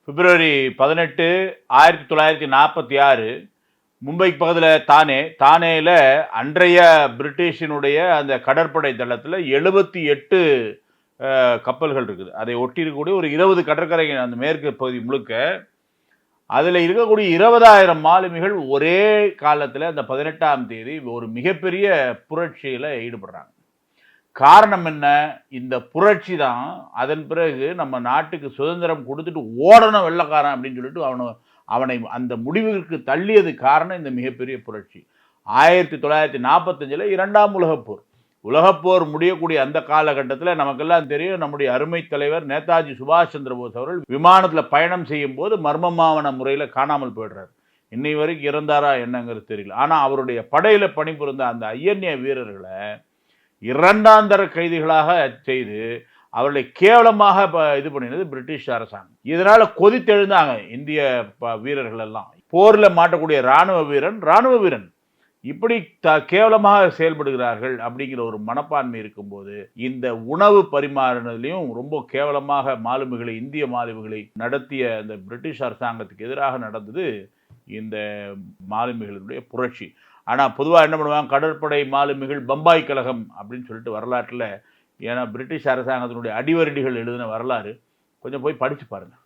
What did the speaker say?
பிப்ரவரி 18, 1946 மும்பைக்கு பக்கத்தில் தானேயில் அன்றைய பிரிட்டிஷினுடைய அந்த கடற்படை தளத்தில் 78 கப்பல்கள் இருக்குது. அதை ஒட்டி இருக்கக்கூடிய ஒரு 20 கடற்கரை அந்த மேற்கு பகுதி முழுக்க அதில் இருக்கக்கூடிய 20,000 மாலுமிகள் ஒரே காலத்தில் அந்த 18ஆம் தேதி ஒரு மிகப்பெரிய புரட்சியில் ஈடுபடுறாங்க. காரணம் என்ன? இந்த புரட்சி தான் அதன் பிறகு நம்ம நாட்டுக்கு சுதந்திரம் கொடுத்துட்டு ஓடணும் வெள்ளக்காரன் அப்படின்னு சொல்லிட்டு அவனை அந்த முடிவுக்கு தள்ளியது காரணம் இந்த மிகப்பெரிய புரட்சி. 1945 2ஆம் உலகப்போர் முடியக்கூடிய அந்த காலகட்டத்தில் நமக்கெல்லாம் தெரியும், நம்முடைய அருமை தலைவர் நேதாஜி சுபாஷ் சந்திர போஸ் அவர்கள் விமானத்தில் பயணம் செய்யும் போது மர்மமான முறையில் காணாமல் போயிடுறார். இன்னை வரைக்கும் இறந்தாரா என்னங்கிறது தெரியல. ஆனால் அவருடைய படையில பணிபுரிந்த அந்த ஐஎன்ஏ வீரர்களை இரண்டாந்தர கைதிகளாக செய்து அவர்களை கேவலமாக இது பண்ணினது பிரிட்டிஷ் அரசாங்கம். இதனால கொதித்தெழுந்தாங்க இந்திய வீரர்கள் எல்லாம். போரில் மாட்டக்கூடிய ராணுவ வீரன் இப்படி கேவலமாக செயல்படுகிறார்கள் அப்படிங்கிற ஒரு மனப்பான்மை இருக்கும்போது இந்த உணவு பரிமாறினதுலையும் ரொம்ப கேவலமாக இந்திய மாலுமிகளை நடத்திய இந்த பிரிட்டிஷ் அரசாங்கத்துக்கு எதிராக நடந்தது இந்த மாலுமிகளுடைய புரட்சி. ஆனால் பொதுவாக என்ன பண்ணுவாங்க, கடற்படை மாலுமிகள் பம்பாய் கழகம் அப்படின்னு சொல்லிட்டு வரலாற்றில், ஏன்னா பிரிட்டிஷ் அரசாங்கத்தினுடைய அடிவரடிகள் எழுதின வரலாறு கொஞ்சம் போய் படித்து பாருங்கள்.